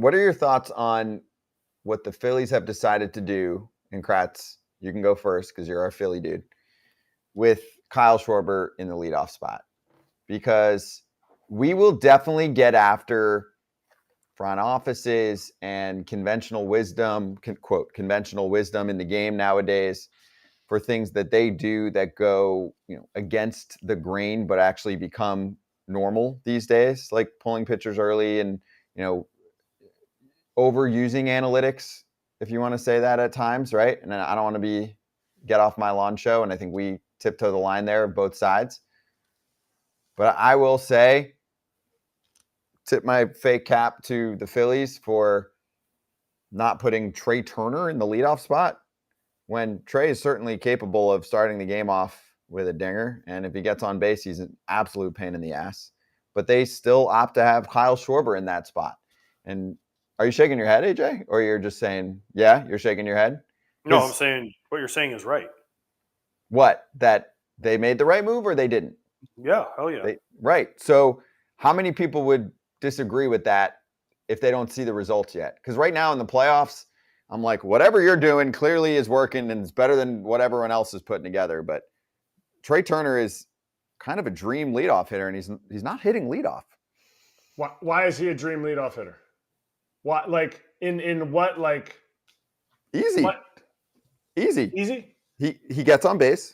what are your thoughts on what the Phillies have decided to do? And Kratz, you can go first because you're our Philly dude. With Kyle Schwarber in the leadoff spot, because we will definitely get after front offices and conventional wisdom, quote, conventional wisdom in the game nowadays for things that they do that go, against the grain, but actually become normal these days, like pulling pitchers early and, overusing analytics, if you want to say that at times, right? And I don't want to get off my lawn show, and I think we tiptoe the line there of both sides. But I will say, tip my fake cap to the Phillies for not putting Trea Turner in the leadoff spot when Trea is certainly capable of starting the game off with a dinger. And if he gets on base, he's an absolute pain in the ass. But they still opt to have Kyle Schwarber in that spot. And are you shaking your head, AJ? Or you're just saying, yeah, you're shaking your head? No, I'm saying what you're saying is right. What? That they made the right move or they didn't? Yeah, hell yeah. Right. So how many people would disagree with that if they don't see the results yet? Because right now in the playoffs, I'm like, whatever you're doing clearly is working and it's better than what everyone else is putting together. But Trea Turner is kind of a dream leadoff hitter, and he's not hitting leadoff. Why is he a dream leadoff hitter? What, like, in what, like? Easy. What? Easy. He gets on base.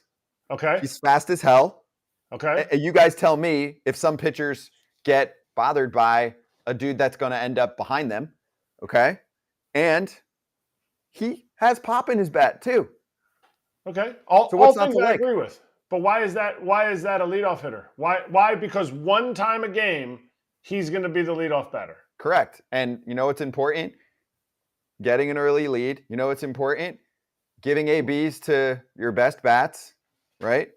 Okay. He's fast as hell. Okay. And you guys tell me if some pitchers get bothered by a dude that's going to end up behind them. Okay. And he has pop in his bat too. Okay. All things I agree with. But why is that a leadoff hitter? Why? Because one time a game, he's going to be the leadoff batter. Correct. And you know what's important? Getting an early lead. You know what's important? Giving ABs to your best bats, right?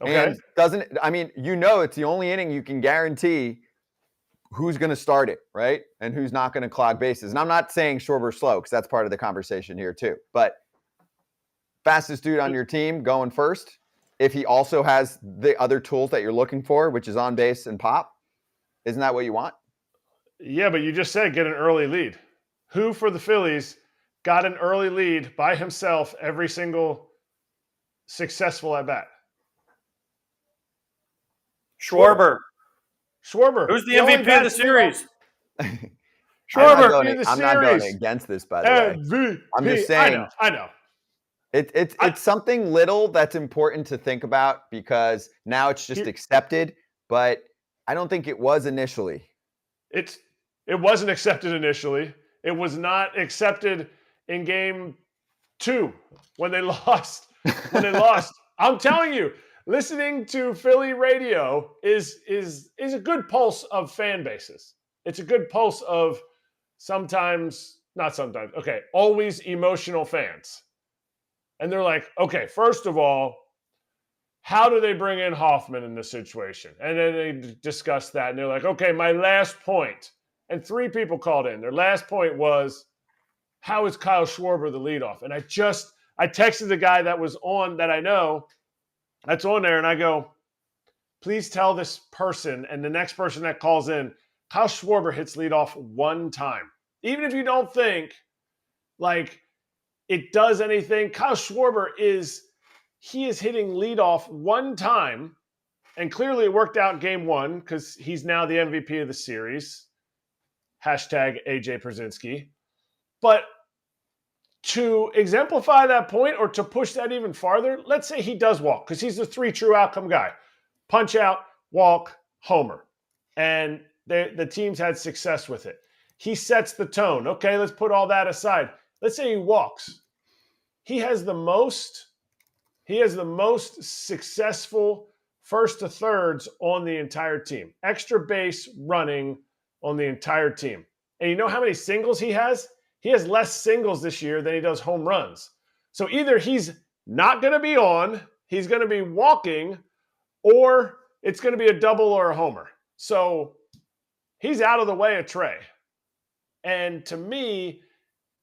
Okay. And it's the only inning you can guarantee who's going to start it, right? And who's not going to clog bases. And I'm not saying Schwarber's slow, because that's part of the conversation here too. But fastest dude on your team going first, if he also has the other tools that you're looking for, which is on base and pop, isn't that what you want? Yeah, but you just said get an early lead. Who for the Phillies got an early lead by himself every single successful at bat? Schwarber. Who's the MVP of the series? Schwarber. I'm not going against this, by the way. MVP. I'm just saying. I know. It's something little that's important to think about because now it's just accepted, but I don't think it was initially. It wasn't accepted initially. It was not accepted in game 2 when they lost. I'm telling you, listening to Philly radio is a good pulse of fan bases. It's a good pulse of always emotional fans. And they're like, okay, first of all, how do they bring in Hoffman in this situation? And then they discuss that, and they're like, okay, my last point. And 3 people called in. Their last point was, how is Kyle Schwarber the leadoff? And I texted the guy that was on, that I know, that's on there, and I go, please tell this person and the next person that calls in, Kyle Schwarber hits leadoff one time. Even if you don't think, like, it does anything, Kyle Schwarber is hitting leadoff one time, and clearly it worked out in game 1 because he's now the MVP of the series. Hashtag AJ Przinsky. But to exemplify that point or to push that even farther, let's say he does walk because he's the 3 true outcome guy. Punch out, walk, homer. And the team's had success with it. He sets the tone. Okay, let's put all that aside. Let's say he walks. He has the most successful first to thirds on the entire team. Extra base running on the entire team. And you know how many singles he has? He has less singles this year than he does home runs. So either he's not going to be on, he's going to be walking, or it's going to be a double or a homer. So he's out of the way of Trea. And to me,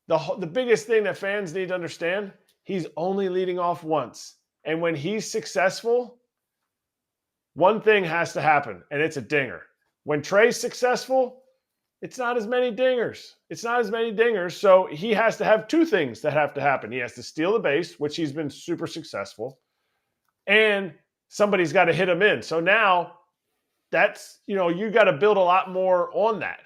the biggest thing that fans need to understand, he's only leading off once. And when he's successful, one thing has to happen, and it's a dinger. When Trea's successful, It's not as many dingers. So he has to have two things that have to happen. He has to steal the base, which he's been super successful, and somebody's got to hit him in. So now that's, you got to build a lot more on that.